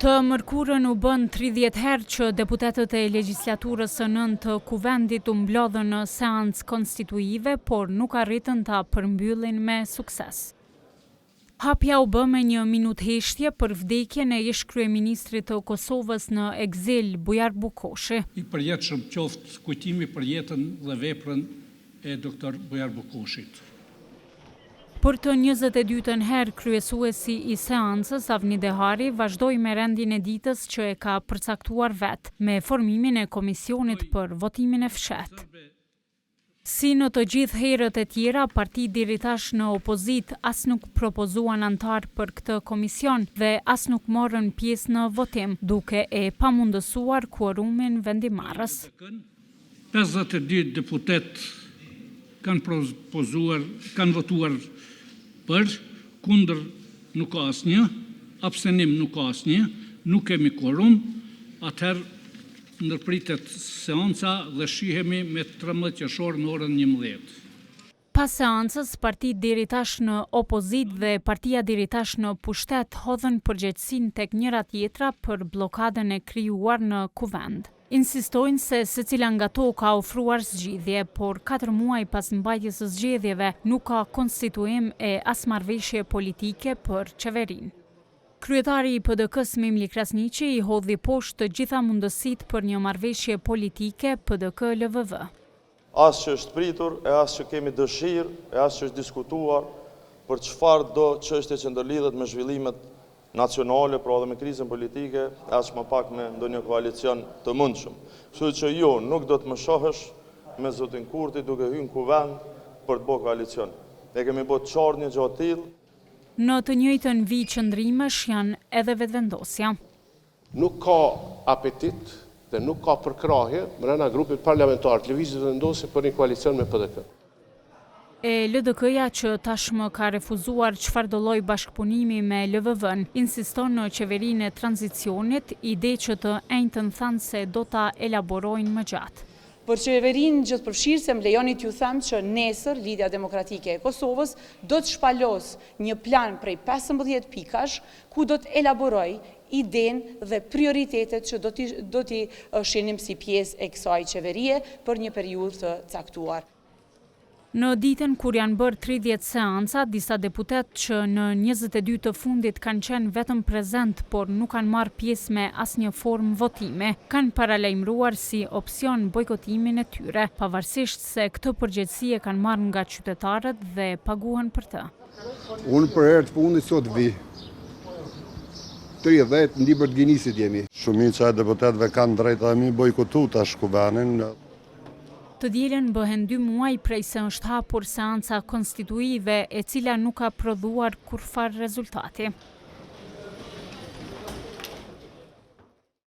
Të mërkurën u bën 30 herë që deputetët e legjislaturës së 9 të Kuvendit u mblodhën në seancë konstituive, por nuk arritën ta përmbyllin me sukses. Hapja u bë me një minutë heshtje për vdekjen e ish-kryeministrit të Kosovës në ekzil, Bujar Bukoshi. I përjetshëm qoftë kujtimi për jetën dhe veprën e doktor Bujar Bukoshit. Për të 22-ën herë kryesuesi i seancës, Avni Dehari vazhdoi me rendin e ditës që e ka përcaktuar vet, me formimin e komisionit për votimin e fshehtë. Si në të gjithë herët e tjera, partitë diritash në opozit as nuk propozuan antar për këtë komision dhe as nuk morën pjesë në votim, duke e pamundësuar kuorumin vendimarrës. 52 deputet kanë votuar për, kundër nuk ka asnjë, abstenim nuk ka asnjë, nuk kemi quorum, atëherë ndërpritet seanca dhe shihemi me 13 qershor në orën 11. Pas seancës, partitë diritash në opozit dhe partia diritash në pushtet hodhën përgjegjësinë tek njëra tjetra për bllokadën e krijuar në Kuvend. Insistojnë se secila nga to ka ofruar zgjidhje, por 4 muaj pas mbajtjes së zgjedhjeve nuk ka konstituim e as marrëveshje politike për qeverinë. Kryetari i PDK-s Mimli Krasniqi i hodhi poshtë të gjitha mundësitë për një marrëveshje politike PDK-LVV. As që është pritur, e as që kemi dëshirë, e as që është diskutuar për çfarë do çështje që ndërlidhet me zhvillimet nacionale, pra dhe me krizën politike, as më pak me ndonjë koalicion të mundshëm. Kështu që jo, nuk do të më shohësh me zotin Kurti duke hyrë në Kuvend për të bërë koalicion. Ne kemi bërë qartë një gjë të tillë. Në të njëjtën vijë qëndrimesh janë edhe vetëvendosja. Nuk ka apetit dhe nuk ka përkrahje brenda grupit parlamentar të lëvizjes vendosje për një koalicion me PDK. E LDK-ja që tashmë ka refuzuar çfarëdo lloj bashkëpunimi me LVV-n, insiston në qeverinë e tranzicionit, ide që të njëjtën thanë se do ta elaborojnë më gjatë. Për qeverinë gjithëpërfshirëse më lejoni t'ju them që nesër Lidhja Demokratike e Kosovës do të shpalos një plan prej 15 pikash ku do të elaboroj idenë dhe prioritetet që do t'i shihnim si pjesë e kësaj qeverie për një periudhë të caktuar. Në ditën kur janë bërë 30 seanca, disa deputet që në 22 të fundit kanë qenë vetëm prezent, por nuk kanë marrë pjesë me asnjë formë votime, kanë paralajmëruar si opsion bojkotimin e tyre, pavarësisht se këtë përgjegjësi e kanë marrë nga qytetarët dhe paguhen për të. Unë për herë të fundit sot vi. 30 në libër të gjinisit jemi. Shumica e deputetëve kanë drejtë dhe mi bojkotu tash Kuvenin. Të dielën bëhen 2 muaj prej se është hapur seanca konstituive e cila nuk ka prodhuar kurrfarë rezultati.